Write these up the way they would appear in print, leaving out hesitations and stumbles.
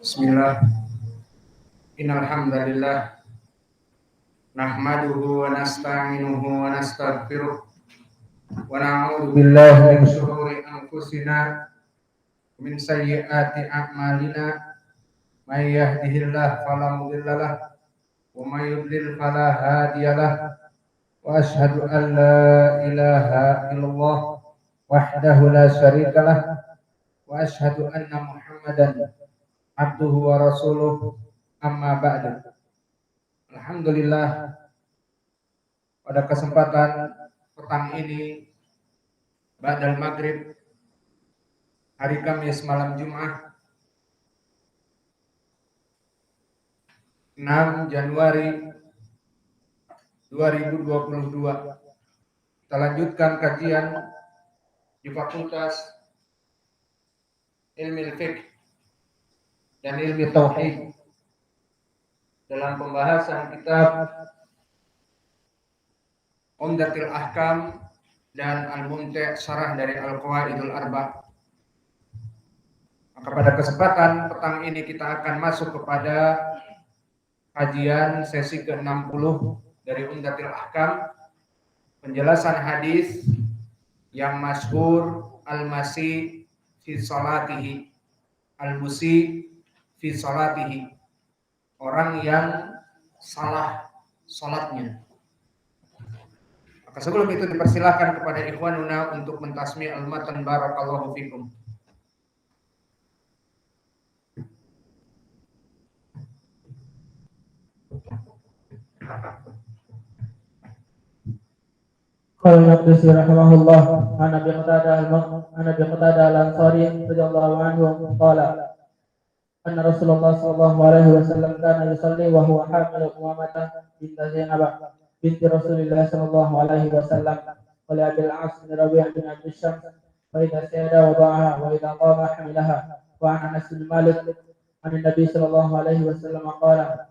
Bismillah. Innal hamdalillah nahmaduhu wa nasta'inuhu wa nastaghfiruh wa na'udzu billahi min shururi anfusina wa min sayyiati a'malina may yahdihillahu fala mudhillalah wa may yudlil fala hadiyalah wa asyhadu an la ilaha illallah wahdahu la syarikalah wa asyhadu anna Muhammadan abduhu wa rasuluh amma ba'du. Alhamdulillah, pada kesempatan petang ini ba'dal maghrib hari Kamis malam Jumat 6 Januari 2022, kita lanjutkan kajian di Fakultas Ilmu Fiqh dan Ilmu Tauhid dalam pembahasan kitab Umdatul Ahkam dan Al-Mumti' Syarah dari Al-Qawaidul Arba'. Maka pada kesempatan petang ini kita akan masuk kepada kajian sesi ke-60 dari Umdatul Ahkam, penjelasan hadis yang masyhur al-masi fi salatihi, al-musi fi salatihi, orang yang salah salatnya. Maka sebelum itu dipersilahkan kepada ikhwanuna untuk mentasmi al-matan. Barakallahu fikum. Qala Al-Maqdisi rahimahullah an Abi Qatadah al-Ansari radhiyallahu anhu qala anna Rasulullah sallallahu alaihi wasallam kana yusalli wa huwa hamil umamah bint Zainab binti Rasulillah sallallahu alaihi wasallam wa li Abil As bin Rabi' bin Abd Syams wa idza sayada wada'aha wa idza qama hamilaha wa an Anas bin Malik an Nabi sallallahu alaihi wasallam qala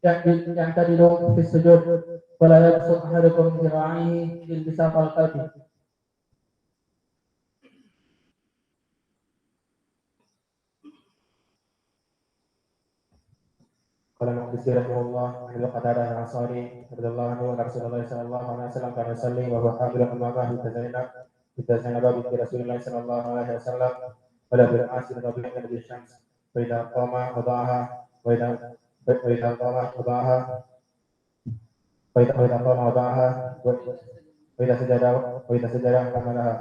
yang tadi dong fi sujud wala yabsut ahadukum dhira'ihi bil bisaqal qalbi. Qala Al-Maqdisi rahimahullah an Qatadah al-Ansari radhiyallahu anhu anna Rasulullah sallallahu alaihi wasallam kana yusalli wa huwa hamilun umamah binti Zainab binti Rasulillah sallallahu alaihi wasallam wa la bil As bin Rabi' bin Abd Syams wa idza qama wada'aha wa idza qama wada'aha وإذا قام وضعها وإذا سجد حملها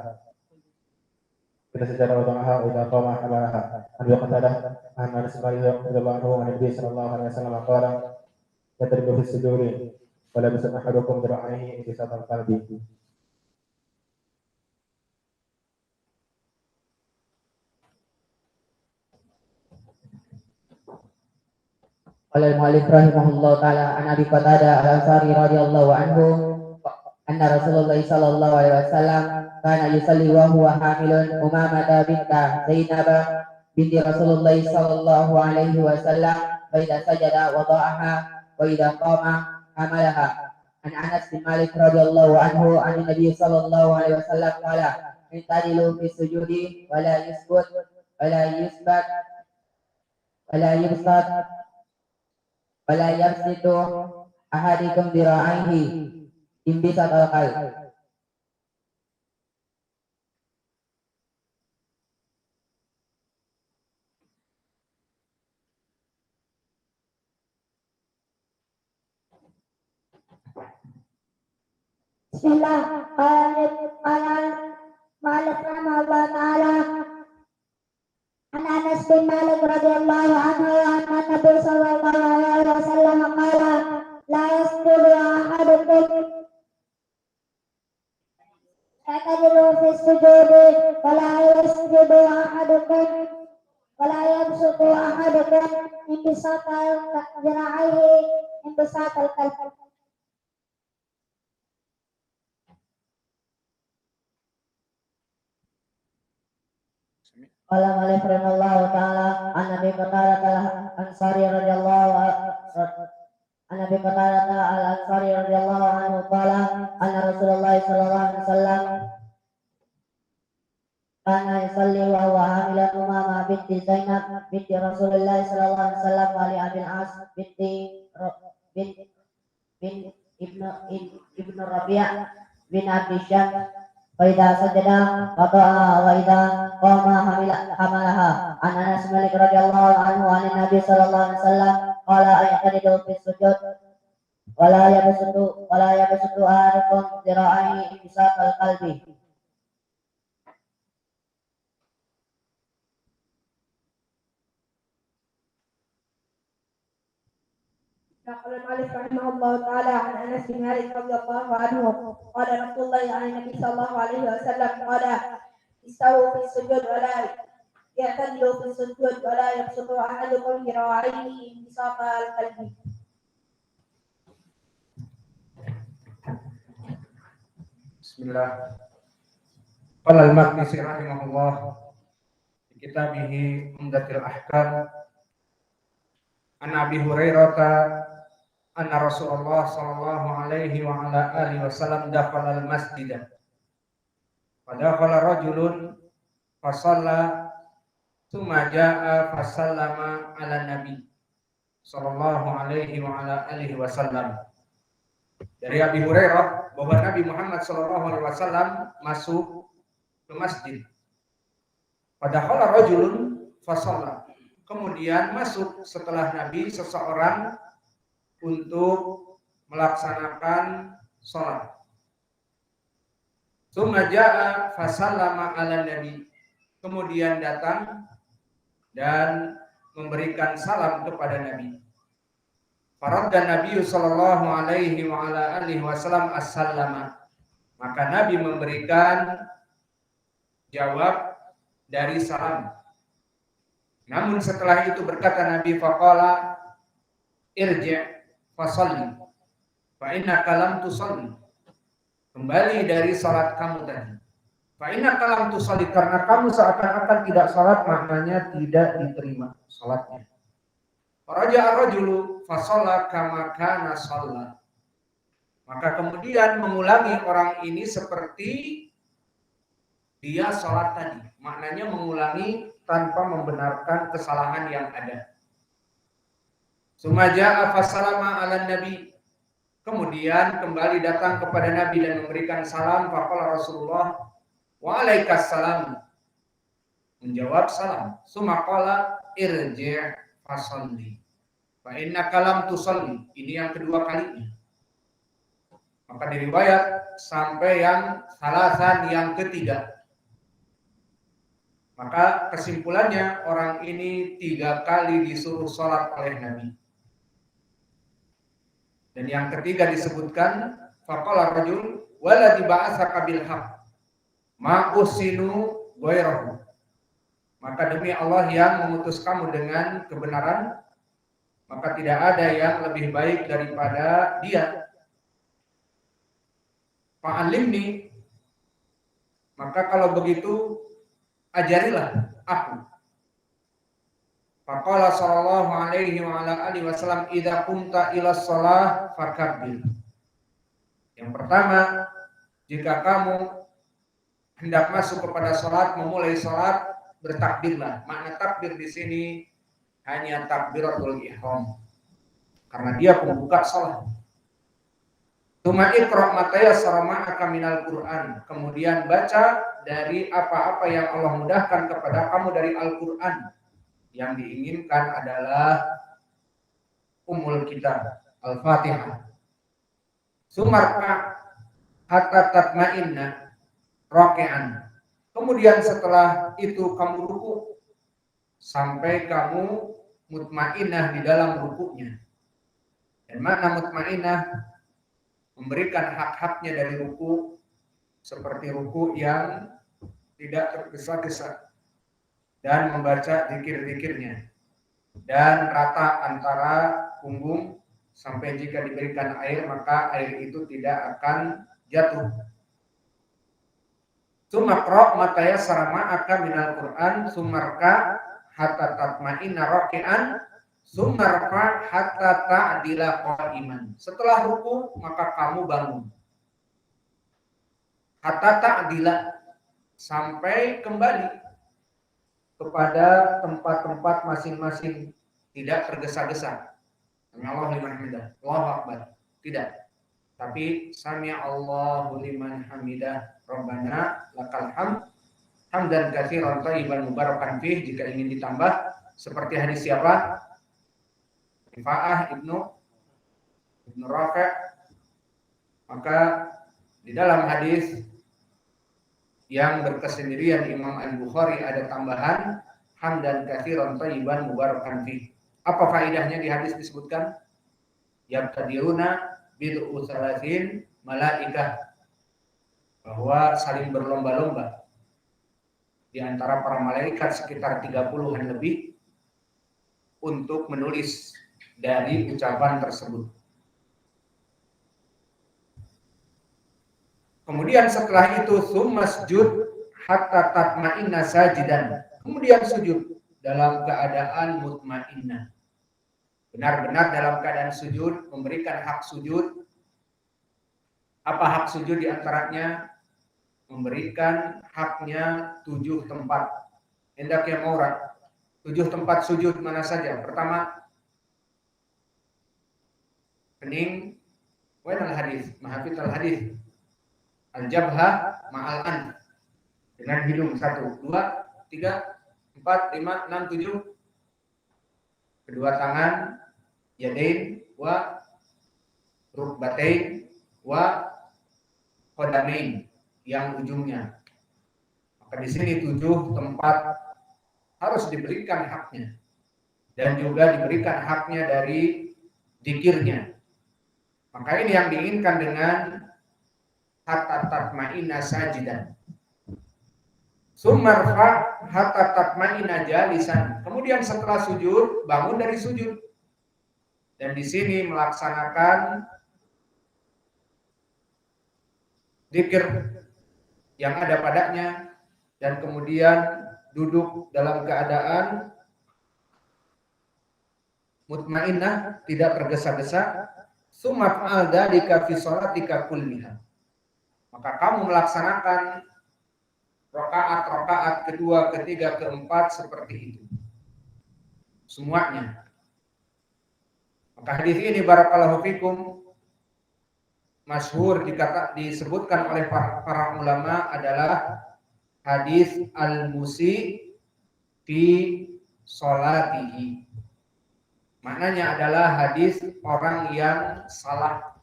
إذا سجد وضعها وإذا قام حملها عن قتادة عن أنس رضي الله عنه عن النبي صلى الله عليه وسلم قال يضرب في السجود ولا يبسط أحدكم ذراعيه انبساط القلب. Qala al-mu'allif rahimahullah ta'ala an Abi Qatadah al-Ansari radhiyallahu anhu anna Rasulullah sallallahu alaihi wasallam kana yusalli wa huwa hamilun Umamah bint Zainab binti Rasulullah sallallahu alaihi wasallam wa idza sajada wada'aha wa idza qama hamalaha. An Anas bin Malik radhiyallahu anhu an Nabi sallallahu alaihi wasallam qala intadilu fi sujudi wa la yusbut wa la yusbat wa la yusbat wala yabsitu ahadikum dhira'ihi imbisat al-qalb. Bismillah. Qala Malik rahimahullah ta'ala an Anas bin Malik radhiyallahu anhu anna Nabi sallallahu alaihi wasallam qala la yasjudu ahadukum yaqdiru fi sujudi wa la yasjudu ahadukum wa la yabsutu ahadukum inbisatal dhira'ihi inbisatal qalb. Qala Malik rahimahullah ta'ala an Abi Qatadah al-Ansari radhiyallahu anhu qala anna Rasulullah sallallahu alaihi wasallam kana yusalli wa huwa hamilan Umamah binti Zainab binti Rasulullah sallallahu alaihi wasallam wa li Abil As binti bin ibnu Rabi' bin Abi Syams wa idza sajada qata'a wa idza qama hamalaha an Anas Malik radhiyallahu anhu an Nabi sallallahu alaihi wasallam qala ayqadidu fi sujud wala yabsutu ahadukum dzira'ihi bisaqal qalbi. نقل المؤلف رحمه الله تعالى عن انس بن مالك رضي الله عنه قال رسول الله عن النبي صلى الله عليه وسلم قال استووا في السجود ولا يعتدلوا في السجود ولا يبسط احدكم ذراعيه بساط القلب. Bismillah. Qala al-Maqdisi rahimahullah fi kitabih Umdatul Ahkam an Abi Hurairah anna Rasulullah sallallahu alaihi wa ala alihi wasallam dakhala al-masjid. Fadakhala rajulun fasalla thumma jaa fasallama ala nabi sallallahu alaihi wa ala alihi wasallam. Dari Abi Hurairah bahwa Nabi Muhammad sallallahu alaihi wasallam masuk ke masjid. Fadakhala rajulun fasalla. Kemudian masuk setelah Nabi seseorang untuk melaksanakan sholat. Tsumma jaa fasallama ala nabi. Kemudian datang dan memberikan salam kepada Nabi. Faradda Nabi sallallahu alaihi wa ala alihi wasallam as-salama. Maka Nabi memberikan jawab dari salam. Namun setelah itu berkata Nabi faqala irji' fasalli fa innaka lam tusalli. Kembali dari salat kamu tadi. Fa innaka lam tusalli, karena kamu seakan-akan tidak salat, maknanya tidak diterima salatnya. Faraja'a rajulu fasalla kama kana shalla. Maka kemudian mengulangi orang ini seperti dia salat tadi. Maknanya mengulangi tanpa membenarkan kesalahan yang ada. Sumaja'a fasalama ala nabi. Kemudian kembali datang kepada Nabi dan memberikan salam. Faqala Rasulullah wa alaikassalam. Menjawab salam. Sumaqala irji' fasalli fa innaka lam tusalli. Ini yang kedua kalinya. Maka diriwayat sampai yang salasan, yang ketiga. Maka kesimpulannya orang ini 3 kali disuruh sholat oleh Nabi. Dan yang ketiga disebutkan faqala rajul waladzi ba'atsaka bil haqq ma usinu ghairahu. Maka demi Allah yang mengutus kamu dengan kebenaran, maka tidak ada yang lebih baik daripada dia. Fa'alimni, maka kalau begitu ajarilah aku. Faqala sallallahu alaihi wa ala alihi wasallam idza qumta ila shalah fakabbir. Yang pertama, jika kamu hendak masuk kepada salat, memulai salat, bertakbirlah. Makna takbir di sini hanya takbiratul ihram, karena dia pembuka salat. Tsumma iqra' ma tayassara ma'aka minal Qur'an. Kemudian baca dari apa-apa yang Allah mudahkan kepada kamu dari Al-Qur'an. Yang diinginkan adalah Ummul Kitab, Al-Fatihah. Sumarka hatta tatma'inna raki'an. Kemudian setelah itu kamu ruku sampai kamu mutmainnah di dalam rukunya. Dan makna mutmainnah memberikan hak-haknya dari ruku, seperti ruku yang tidak tergesa-gesa dan membaca zikir-zikirnya, dan rata antara punggung sampai jika diberikan air maka air itu tidak akan jatuh. Sumaqra ma tayassara ma'aka minal Qur'an sumarka hatta tatma'inna raki'an sumarfa hatta ta'dila qa'iman. Setelah ruku maka kamu bangun. Hatta ta'dila, sampai kembali kepada tempat-tempat masing-masing, tidak tergesa-gesa. Allahu liman hamidah, Allahu akbar. Tidak. Tapi sami Allahu liman hamidah, Rabbana lakal hamd, hamdan katsiran thayyiban mubarakan fih, jika ingin ditambah seperti hadis siapa? Rifa'ah ibnu Rafi'. Maka di dalam hadis yang berkesendirian Imam Al-Bukhari ada tambahan hamdan katsiran thayyiban mubarakan fih. Apa faedahnya di hadis disebutkan? Yabtadiruna bid'u salasin malaikah, bahwa saling berlomba-lomba di antara para malaikat sekitar 30-an lebih untuk menulis dari ucapan tersebut. Kemudian setelah itu summasjud hatta tatma'inna sajidan. Kemudian sujud dalam keadaan mutmainnah. Benar-benar dalam keadaan sujud, memberikan hak sujud. Apa hak sujud diantaranya? Memberikan haknya 7 tempat. Hendaknya murah. 7 tempat sujud mana saja? Pertama, kening, al hadis, mahafid al hadis, al jabha ma'al an, dengan hidung 1, 2, 3, 4, 5, 6, 7. Kedua tangan, yadain wa rukbatain wa qadamain, yang ujungnya. Maka di sini 7 tempat harus diberikan haknya, dan juga diberikan haknya dari zikirnya. Maka ini yang diinginkan dengan hatta tatma'inna sajidan. Sumarfa hatta tatma'inna jalisan. Kemudian setelah sujud, bangun dari sujud. Dan di sini melaksanakan zikir yang ada padanya, dan kemudian duduk dalam keadaan mutmainnah, tidak tergesa-gesa. Summa fa'al dzalika fi sholatika kulliha. Maka kamu melaksanakan rakaat kedua, ketiga, keempat seperti itu. Semuanya. Maka hadis ini barakallahu fikum masyhur disebutkan oleh para ulama adalah hadis al-musi fi sholatihi. Maknanya adalah hadis orang yang salah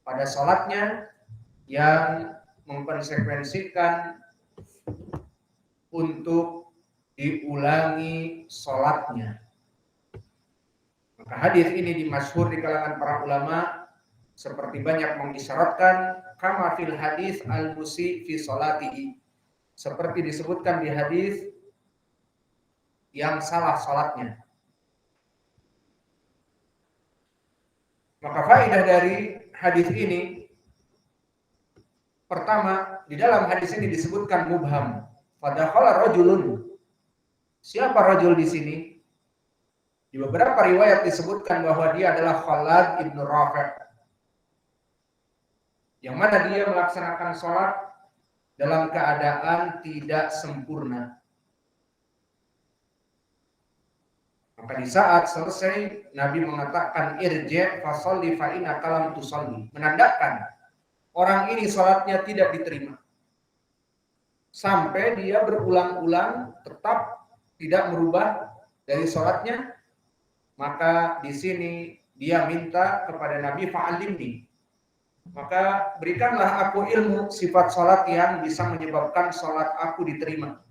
pada sholatnya, yang mengkonsekuensikan untuk diulangi sholatnya. Maka hadis ini dimasyhur di kalangan para ulama seperti banyak mengisyaratkan kama fil hadis al-musi fi sholatihi, seperti disebutkan di hadis yang salah sholatnya. Maka faedah dari hadis ini, pertama, di dalam hadis ini disebutkan mubham. Fadakhala rajulun. Siapa rajul di sini? Di beberapa riwayat disebutkan bahwa dia adalah Khalad ibn Rafi', yang mana dia melaksanakan sholat dalam keadaan tidak sempurna. Maka di saat selesai, Nabi mengatakan irji' fa sholli fa innaka lam tusalli, menandakan orang ini sholatnya tidak diterima. Sampai dia berulang-ulang tetap tidak merubah dari sholatnya, maka di sini dia minta kepada Nabi fa'alimni, maka berikanlah aku ilmu sifat sholat yang bisa menyebabkan sholat aku diterima.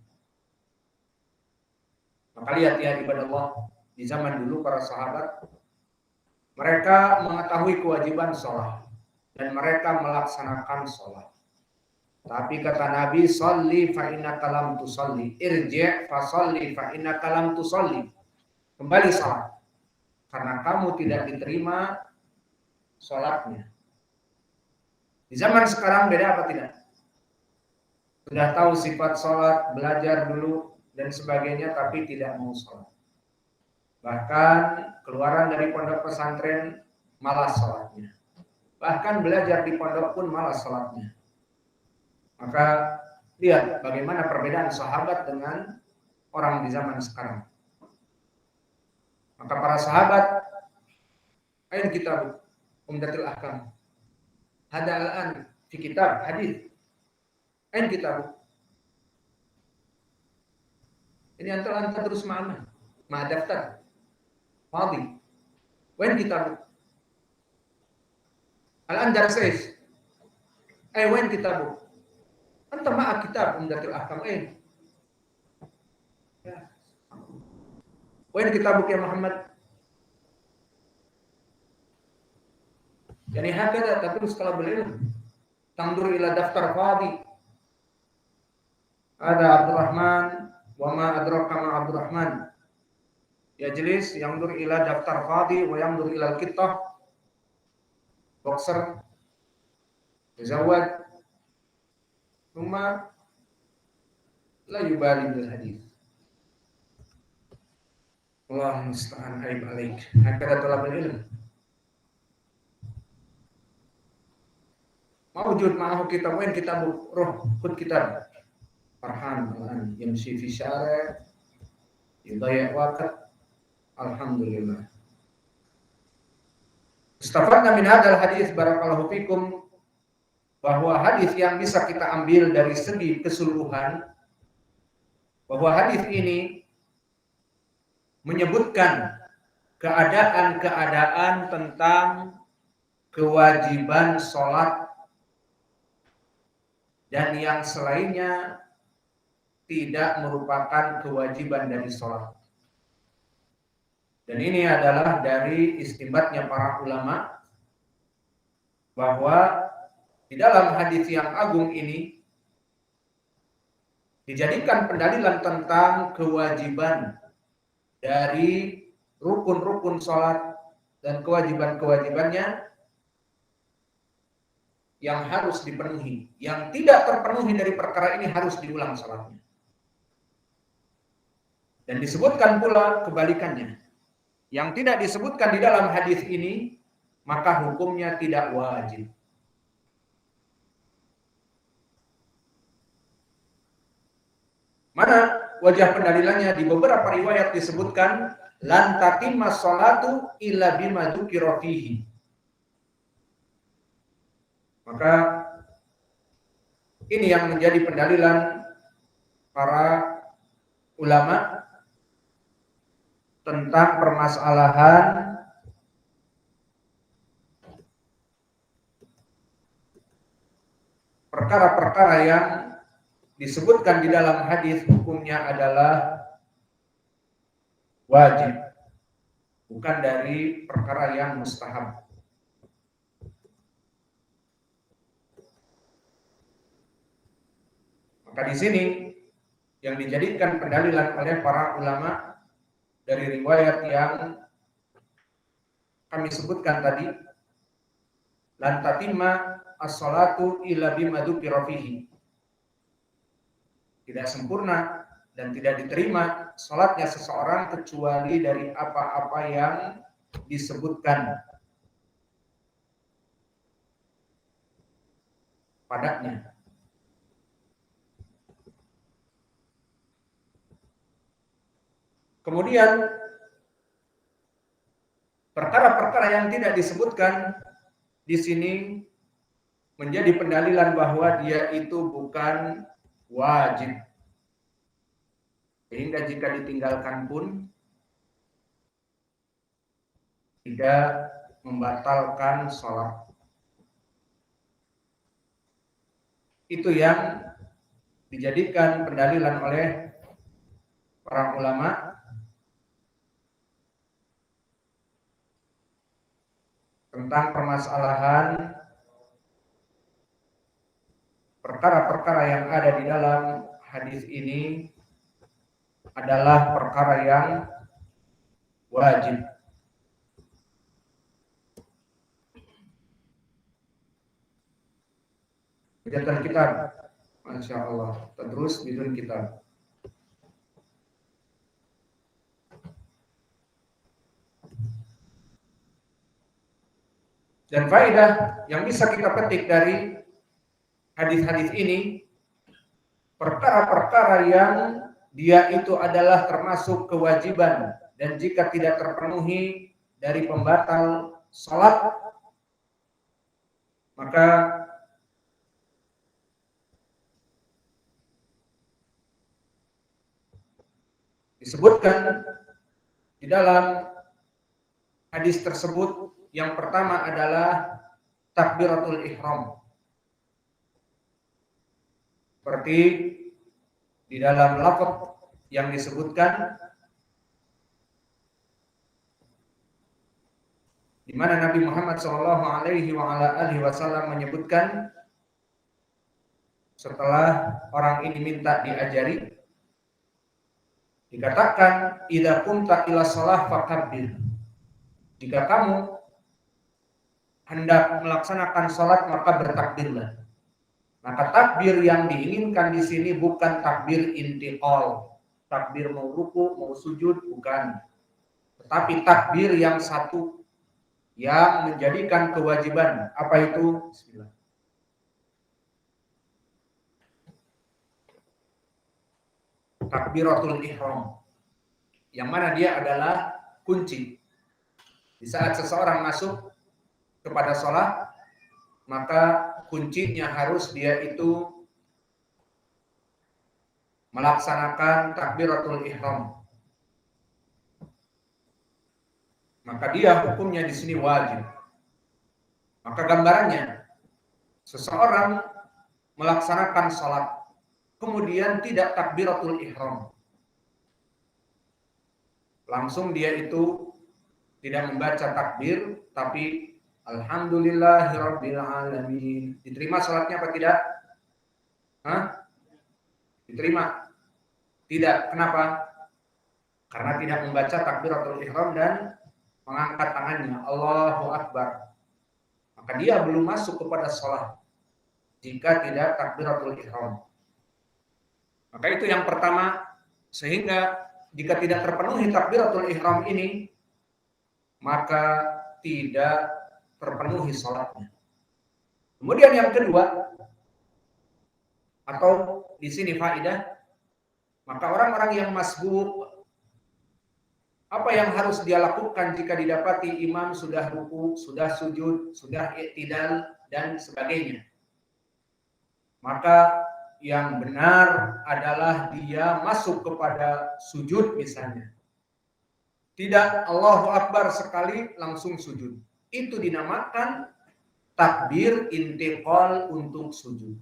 Maka lihat ya ibadah Allah, di zaman dulu para sahabat, mereka mengetahui kewajiban sholat dan mereka melaksanakan sholat. Tapi kata Nabi, sholli fa innaka lam tusalli, irji' fa sholli fa innaka lam tusalli, kembali sholat karena kamu tidak diterima sholatnya. Di zaman sekarang beda apa tidak? Sudah tahu sifat sholat, belajar dulu dan sebagainya, tapi tidak mau sholat. Bahkan keluaran dari pondok pesantren malas sholatnya. Bahkan belajar di pondok pun malas sholatnya. Maka Lihat bagaimana perbedaan sahabat dengan orang di zaman sekarang. Maka para sahabat, ain kitab Umdatul Ahkam. Hada al-an fi kitab hadis. Ain kitab. Ini anta terus ma'ana. Ma daftar. Fadhi. Wain kitab. Al-an darsais. Wain kitab. Anta ma'a kitab Umdatul Ahkam. Ya. Wain kitabuk ya Muhammad. Yani hakada terus kalau berilmu. Tangdur ila daftar fadhi. Ada Abdurrahman wa ma adraka ma Abdurrahman. Yajlis yandur ila daftar fadhi wa yandur ila al-kittah. Boxer. Tazawwaj. Thumma la yubali bil hadis. Allah musta'an aib alaik. Hakada talabul ilm. Mawjud ma'ahu kitabun kitab roh khud kitab. Farhan al-an yamshi fi syari' yudayya waqt. Alhamdulillah. Istafadna min hadzal hadis barakallahu fikum bahwa hadis yang bisa kita ambil dari segi keseluruhan bahwa hadis ini menyebutkan keadaan-keadaan tentang kewajiban sholat dan yang selainnya tidak merupakan kewajiban dari sholat. Dan ini adalah dari istinbatnya para ulama bahwa di dalam hadis yang agung ini dijadikan pendalilan tentang kewajiban dari rukun-rukun sholat dan kewajiban-kewajibannya yang harus dipenuhi. Yang tidak terpenuhi dari perkara ini harus diulang sholatnya. Dan disebutkan pula kebalikannya. Yang tidak disebutkan di dalam hadis ini, maka hukumnya tidak wajib. Mana wajah pendalilannya? Di beberapa riwayat disebutkan lan tatimma sholatu illa bima dzukira fihi. Maka ini yang menjadi pendalilan para ulama tentang permasalahan perkara-perkara yang disebutkan di dalam hadis hukumnya adalah wajib, bukan dari perkara yang mustahab. Maka di sini yang dijadikan pendalilan oleh para ulama dari riwayat yang kami sebutkan tadi, lan tatimma as-salatu illa bima dzukira fihi. Tidak sempurna dan tidak diterima salatnya seseorang kecuali dari apa-apa yang disebutkan padanya. Kemudian perkara-perkara yang tidak disebutkan di sini menjadi pendalilan bahwa dia itu bukan wajib. Sehingga jika ditinggalkan pun tidak membatalkan sholat. Itu yang dijadikan pendalilan oleh para ulama tentang permasalahan perkara-perkara yang ada di dalam hadis ini adalah perkara yang wajib. Hujatan kitab, Masya Allah, terus bidun kitab. Dan faedah yang bisa kita petik dari hadis-hadis ini perkara-perkara yang dia itu adalah termasuk kewajiban dan jika tidak terpenuhi dari pembatal salat, maka disebutkan di dalam hadis tersebut yang pertama adalah takbiratul ihram. Seperti di dalam lafaz yang disebutkan di mana Nabi Muhammad SAW menyebutkan setelah orang ini minta diajari, dikatakan idza qumta ila shalah fakabbir. Jika kamu hendak melaksanakan salat maka bertakbirlah. Maka takbir yang diinginkan di sini bukan takbir intiqal, takbir mau ruku, mau sujud, bukan. Tetapi takbir yang satu yang menjadikan kewajiban. Apa itu? Bismillah. Takbiratul ihram. Yang mana dia adalah kunci. Di saat seseorang masuk kepada sholat, maka kuncinya harus dia itu melaksanakan takbiratul ihram. Maka dia hukumnya di sini wajib. Maka gambarannya, seseorang melaksanakan sholat, kemudian tidak takbiratul ihram. Langsung dia itu tidak membaca takbir, tapi alhamdulillahirabbil alamin. Diterima salatnya apa tidak? Diterima? Tidak. Kenapa? Karena tidak membaca takbiratul ihram dan mengangkat tangannya, Allahu Akbar. Maka dia belum masuk kepada salat jika tidak takbiratul ihram. Maka itu yang pertama, sehingga jika tidak terpenuhi takbiratul ihram ini, maka tidak terpenuhi salatnya. Kemudian yang kedua, atau di sini faedah, maka orang-orang yang masbuk, apa yang harus dia lakukan jika didapati imam sudah ruku, sudah sujud, sudah i'tidal dan sebagainya? Maka yang benar adalah dia masuk kepada sujud misalnya. Tidak Allahu Akbar sekali langsung sujud. Itu dinamakan takbir intiqal untuk sujud.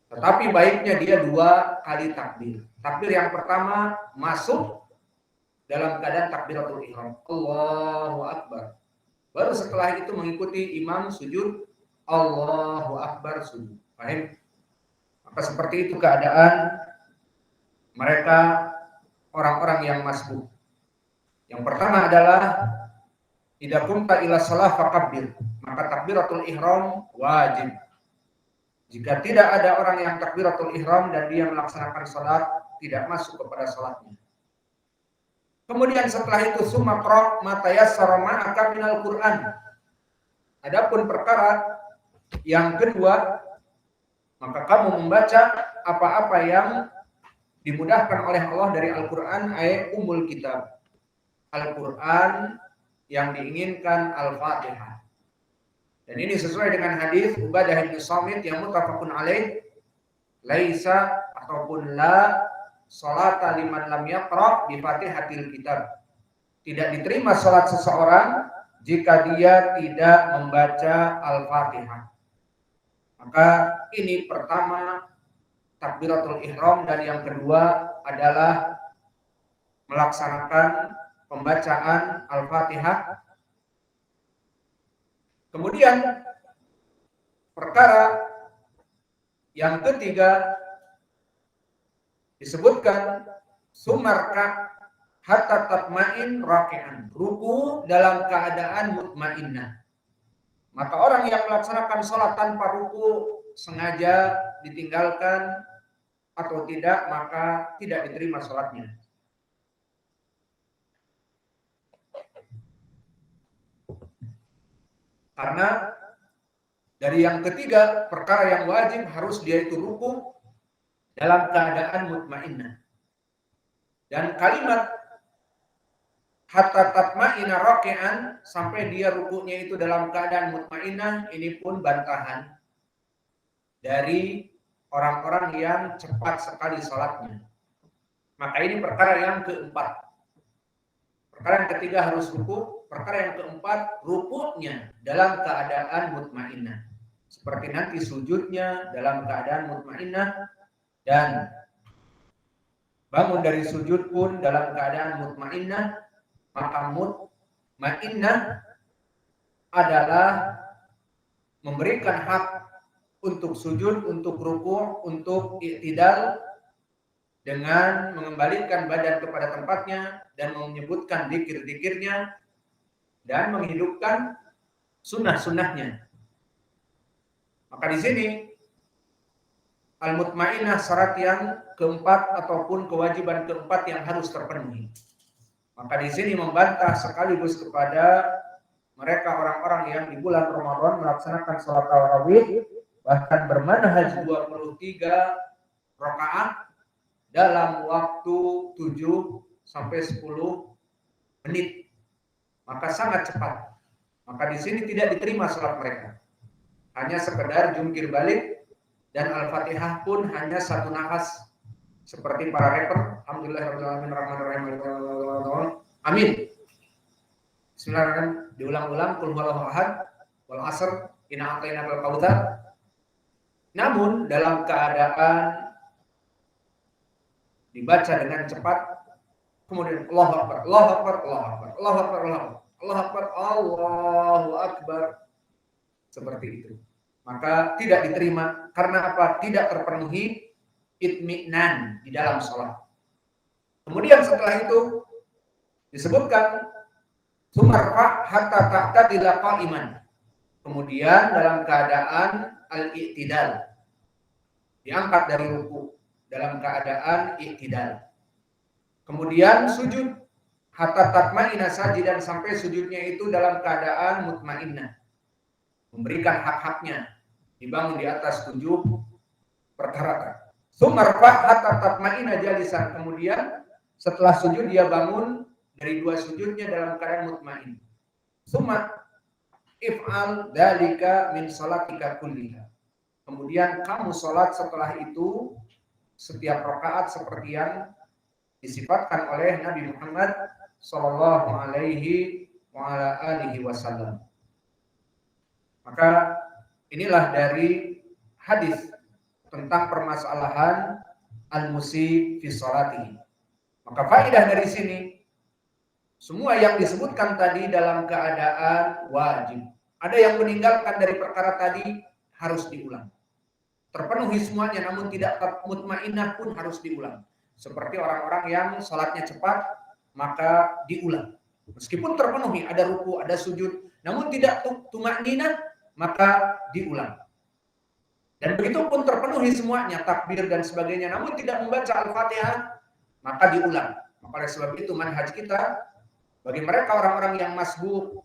Tetapi baiknya dia 2 kali takbir. Takbir yang pertama masuk dalam keadaan takbiratul ihram, Allahu Akbar. Baru setelah itu mengikuti imam sujud, Allahu Akbar sujud. Paham? Maka seperti itu keadaan mereka orang-orang yang masbuk. Yang pertama adalah idza qumta ila shalah fakabbir. Maka takbiratul ihram wajib. Jika tidak ada orang yang takbiratul ihram dan dia melaksanakan salat, tidak masuk kepada salatnya. Kemudian setelah itu summa qra ma tayassara ma'aka minal Qur'an. Adapun perkara yang kedua, maka kamu membaca apa-apa yang dimudahkan oleh Allah dari Al-Qur'an, ayat umul kitab. Al-Quran yang diinginkan Al-Fatihah. Dan ini sesuai dengan hadis Ubadah bin Samit yang muttafaqun alaih, laisa ataupun la salata liman lam yaqra bi Fatihatil kitab. Tidak diterima salat seseorang jika dia tidak membaca Al-Fatihah. Maka ini pertama takbiratul ihram, dan yang kedua adalah melaksanakan pembacaan Al-Fatihah. Kemudian perkara yang ketiga disebutkan sumarka hatta tatmain raki'an, ruku dalam keadaan mutmainnah. Maka orang yang melaksanakan sholat tanpa ruku sengaja ditinggalkan atau tidak, maka tidak diterima sholatnya. Karena dari yang ketiga, perkara yang wajib harus dia itu ruku dalam keadaan mutmainnah. Dan kalimat hatta tatma'inna raki'an, sampai dia rukuknya itu dalam keadaan mutmainnah, ini pun bantahan dari orang-orang yang cepat sekali sholatnya. Maka ini perkara yang keempat. Perkara yang ketiga harus ruku. Perkara yang keempat, rukuknya dalam keadaan mutmainnah. Seperti nanti sujudnya dalam keadaan mutmainnah, dan bangun dari sujud pun dalam keadaan mutmainnah. Maka mutmainnah adalah memberikan hak untuk sujud, untuk ruku', untuk i'tidal, dengan mengembalikan badan kepada tempatnya dan menyebutkan zikir-zikirnya dan menghidupkan sunnah-sunnahnya. Maka di sini al-mutmainnah syarat yang keempat ataupun kewajiban keempat yang harus terpenuhi. Maka di sini membantah sekaligus kepada mereka orang-orang yang di bulan Ramadan melaksanakan sholat tarawih, bahkan bermanhaj 23 rakaat dalam waktu 7 sampai 10 menit. Maka sangat cepat. Maka di sini tidak diterima sholat mereka. Hanya sekedar jungkir balik, dan Al-Fatihah pun hanya satu nafas. Seperti para rapper, alhamdulillahirrahmanirrahim, rahmanirrahim, amin. Bismillahirrahmanirrahim, diulang-ulang, qul huwallahu ahad, wal asr, inna a'tainakal kautsar. Namun dalam keadaan dibaca dengan cepat, kemudian Allahu Akbar, Allahu Akbar, Allahu Akbar, Allahu Akbar, Allahu Akbar, Allahu Akbar, seperti itu. Maka tidak diterima. Karena apa? Tidak terpenuhi itmi'nan di dalam sholat. Kemudian setelah itu disebutkan sumarfa hatta ta'tadila qa'iman. Kemudian dalam keadaan al-i'tidal, diangkat dari ruku dalam keadaan i'tidal. Kemudian sujud hatta tatma'inna sajidan, sampai sujudnya itu dalam keadaan mutmainnah, memberikan hak-haknya, dibangun di atas 7 perkara. Sumarfa hatta tatma'inna jalisan, kemudian setelah sujud dia bangun dari 2 sujudnya dalam keadaan mutmain. Summa if'al dalika min salatika kulliha. Kemudian kamu sholat setelah itu setiap rakaat seperti yang disifatkan oleh Nabi Muhammad sallallahu alaihi wa ala alihi wasallam. Maka inilah dari hadis tentang permasalahan al-musi fi sholatihi. Maka faedah dari sini, semua yang disebutkan tadi dalam keadaan wajib. Ada yang meninggalkan dari perkara tadi harus diulang. Terpenuhi semuanya namun tidak mutmainnah pun harus diulang. Seperti orang-orang yang sholatnya cepat, maka diulang. Meskipun terpenuhi, ada ruku, ada sujud, namun tidak tumakninah, maka diulang. Dan begitu pun terpenuhi semuanya, takbir dan sebagainya, namun tidak membaca Al-Fatihah, maka diulang. Maka oleh sebab itu manhaj kita, bagi mereka orang-orang yang masbuk,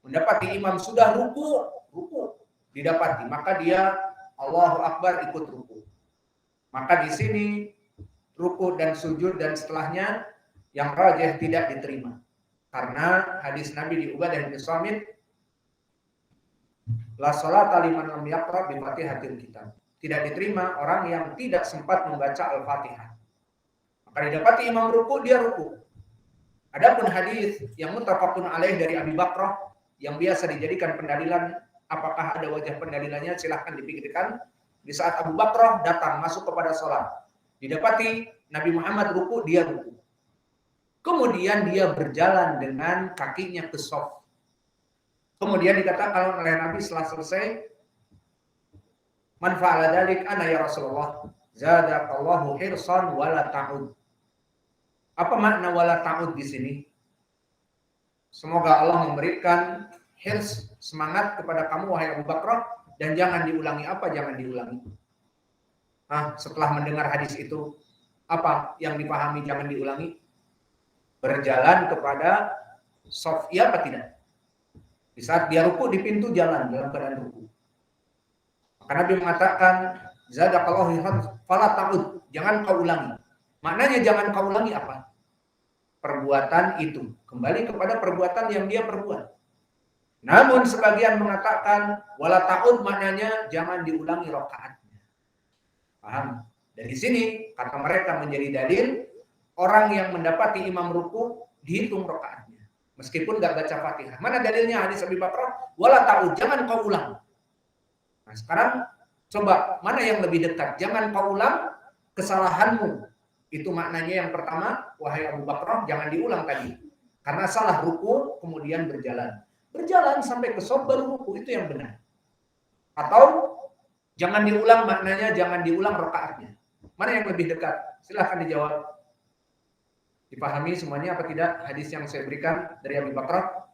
mendapati imam sudah ruku didapati, maka dia Allahu Akbar ikut ruku. Maka di sini ruku dan sujud dan setelahnya yang rajih tidak diterima. Karena hadis Nabi di Ubadah bin Samit, la sholata liman lam yaqra bi Fatihatil kitab. Tidak diterima orang yang tidak sempat membaca Al-Fatihah. Maka didapati imam ruku, dia ruku. Adapun hadis yang muttafaqun alaih dari Abi Bakrah yang biasa dijadikan pendalilan, apakah ada wajah pendalilannya, silahkan dipikirkan. Di saat Abu Bakrah datang masuk kepada sholat, didapati Nabi Muhammad ruku, dia ruku. Kemudian dia berjalan dengan kakinya ke shaf. Kemudian dikatakan oleh Nabi setelah selesai, man fa'ala dzalik ana ya Rasulullah, zadakallahu hirsan wala ta'ud. Apa makna wala ta'ud di sini? Semoga Allah memberikan hirs, semangat kepada kamu wahai Abu Bakrah, dan jangan diulangi. Apa jangan diulangi? Setelah mendengar hadis itu, apa yang dipahami jangan diulangi? Berjalan kepada shaf, iya apa tidak? Di saat dia ruku di pintu jalan dalam keadaan ruku. Maka Nabi mengatakan Zadakallahu fala ta'ud, jangan kau ulangi. Maknanya jangan kau ulangi apa? Perbuatan itu. Kembali kepada perbuatan yang dia perbuat. Namun sebagian mengatakan wala ta'ud maknanya jangan diulangi rakaatnya. Paham? Dari sini kata mereka menjadi dalil orang yang mendapati imam ruku dihitung rakaatnya. Meskipun gak baca Fatihah. Mana dalilnya hadis Abi Bakrah? Wala ta'ud, jangan kau ulang. Nah sekarang coba mana yang lebih dekat? Jangan kau ulang kesalahanmu. Itu maknanya yang pertama, wahai Abu Bakrah, jangan diulang tadi. Karena salah ruku kemudian berjalan. Berjalan sampai ke sob baru ruku, itu yang benar. Atau jangan diulang maknanya jangan diulang rakaatnya. Mana yang lebih dekat? Silahkan dijawab. Dipahami semuanya apa tidak hadis yang saya berikan dari Abi Bakrah?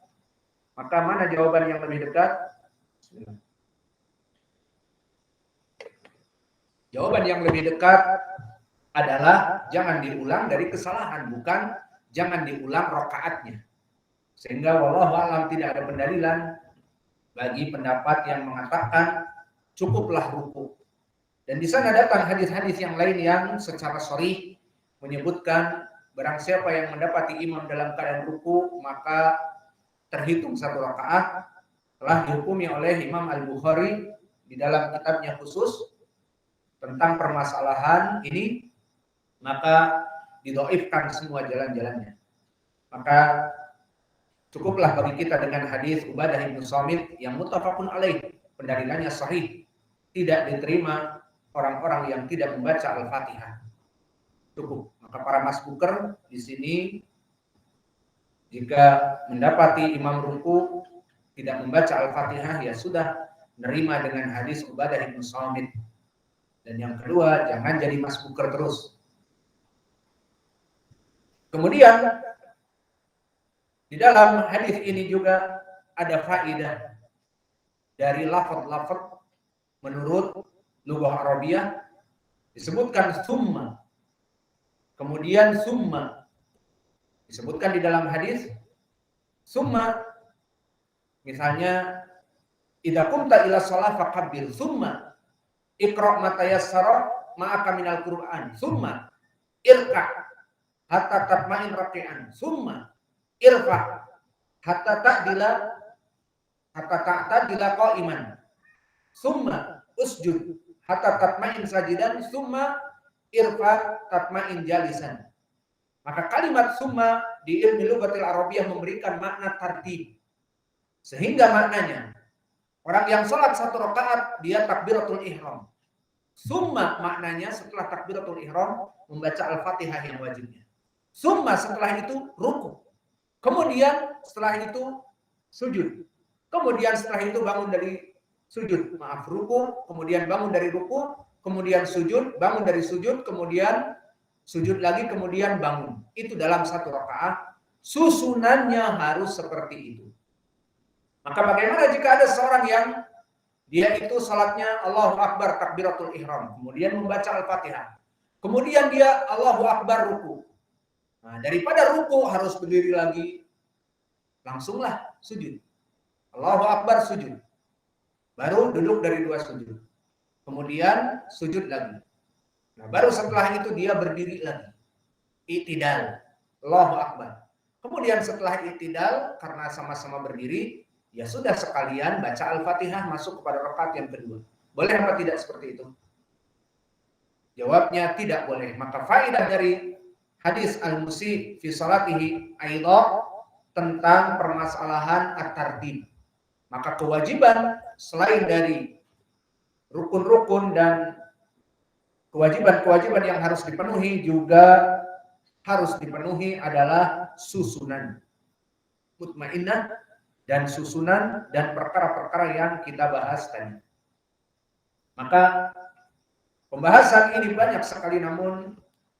Maka mana jawaban yang lebih dekat? Bismillah. Jawaban yang lebih dekat adalah jangan diulang dari kesalahan, bukan jangan diulang rakaatnya. Sehingga wallahu a'lam tidak ada pendalilan bagi pendapat yang mengatakan cukuplah ruku. Dan di sana datang hadis-hadis yang lain yang secara sharih menyebutkan barang siapa yang mendapati imam dalam keadaan ruku maka terhitung satu rakaat. Telah dihukumi oleh Imam Al-Bukhari di dalam kitabnya khusus tentang permasalahan ini, maka didhaifkan semua jalan-jalannya. Maka cukuplah bagi kita dengan hadis Ubadah bin Samit yang muttafaqun alaih, pendalilannya sahih, tidak diterima orang-orang yang tidak membaca Al-Fatihah. Cukup. Maka para masbuker di sini jika mendapati imam ruku tidak membaca Al-Fatihah ya sudah menerima dengan hadis Ubadah bin Samit. Dan yang kedua, jangan jadi masbuker terus. Kemudian di dalam hadis ini juga ada faedah dari lafaz-lafaz menurut lughah Arabiyah disebutkan summa. Kemudian summa disebutkan di dalam hadis summa, misalnya idza qumta ila shalah faqabbil, summa iqra ma tayassara ma'aka minal Qur'an, summa irka hatta tatma'in raqi'an, summa irfa hatta ta'tadila qa'iman, summa usjud hatta tatma'in sajidan, summa irfa tatma'in jalisan. Maka kalimat summa di ilmu lughatil Arabiyah memberikan makna tartib. Sehingga maknanya orang yang sholat satu rakaat dia takbiratul ihram. Summa maknanya setelah takbiratul ihram membaca Al-Fatihah yang wajibnya. Summa setelah itu ruku. Kemudian setelah itu sujud. Kemudian setelah itu bangun dari sujud. Ruku, kemudian bangun dari ruku, kemudian sujud, bangun dari sujud, kemudian sujud lagi, kemudian bangun. Itu dalam satu rakaat. Susunannya harus seperti itu. Maka bagaimana jika ada seorang yang dia itu salatnya Allahu Akbar takbiratul ihram, kemudian membaca Al-Fatihah. Kemudian dia Allahu Akbar ruku. Nah, daripada ruku harus berdiri lagi, langsunglah sujud. Allahu Akbar sujud. Baru duduk dari dua sujud. Kemudian sujud lagi. Nah, baru setelah itu dia berdiri lagi. I'tidal. Allahu Akbar. Kemudian setelah i'tidal, karena sama-sama berdiri, ya sudah sekalian baca Al-Fatihah masuk kepada rakaat yang kedua. Boleh apa tidak seperti itu? Jawabnya tidak boleh. Maka faedah dari hadis al-musi fi salatihi aidha tentang permasalahan at-tartib. Maka kewajiban selain dari rukun-rukun dan kewajiban-kewajiban yang harus dipenuhi juga harus dipenuhi adalah susunan mutmainnah dan susunan dan perkara-perkara yang kita bahas tadi. Maka pembahasan ini banyak sekali, namun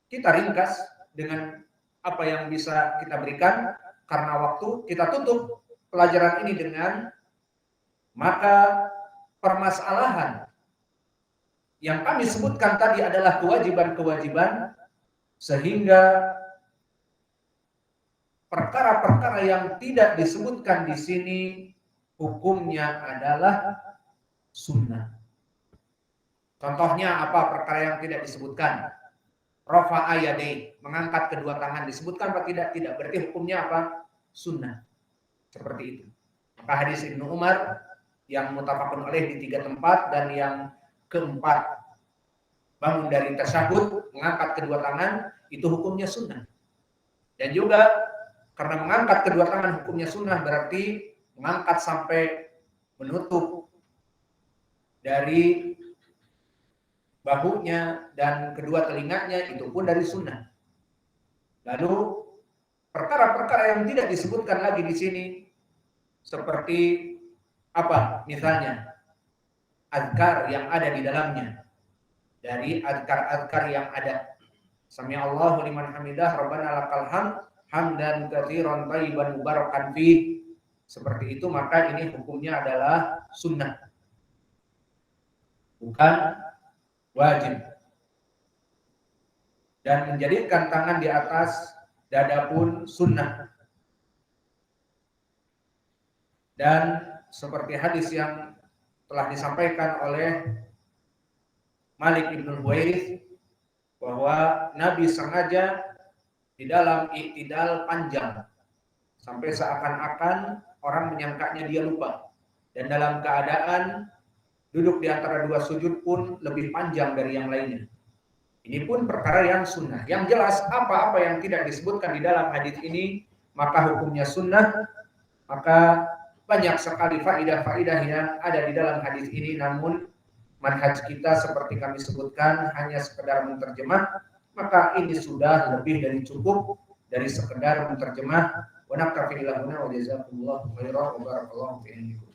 kita ringkas dengan apa yang bisa kita berikan karena waktu. Kita tutup pelajaran ini dengan maka permasalahan yang kami sebutkan tadi adalah kewajiban-kewajiban, sehingga perkara-perkara yang tidak disebutkan di sini hukumnya adalah sunnah. Contohnya apa perkara yang tidak disebutkan? Rafa'a yadai, mengangkat kedua tangan, disebutkan apa tidak? Tidak. Berarti hukumnya apa? Sunnah. Seperti itu. Maka hadis Ibnu Umar yang muttafaqun alaih di 3 tempat, dan yang keempat bangun dari tasyahud mengangkat kedua tangan, itu hukumnya sunnah. Dan juga karena mengangkat kedua tangan hukumnya sunnah, berarti mengangkat sampai menutup dari bahunya dan kedua telinganya, itu pun dari sunnah. Lalu perkara-perkara yang tidak disebutkan lagi di sini seperti apa? Misalnya azkar yang ada di dalamnya. Dari azkar-azkar yang ada. Sami'allahu liman hamidah, Rabbana lakal hamd, hamdan katsiran thayyiban mubarakan fi. Seperti itu, maka ini hukumnya adalah sunnah. Bukan wajib. Dan menjadikan tangan di atas dada pun sunnah. Dan seperti hadis yang telah disampaikan oleh Malik ibn Huwairits, bahwa Nabi sengaja di dalam iktidal panjang sampai seakan-akan orang menyangkanya dia lupa, dan dalam keadaan duduk di antara dua sujud pun lebih panjang dari yang lainnya. Ini pun perkara yang sunnah. Yang jelas apa-apa yang tidak disebutkan di dalam hadis ini maka hukumnya sunnah. Maka banyak sekali faidah-faidah yang ada di dalam hadis ini, namun manhaj kita seperti kami sebutkan hanya sekedar menterjemah, maka ini sudah lebih dari cukup dari sekedar menterjemah. Wa naktafi ila huna wa jazakumullahu khairan wa barakallahu fiikum.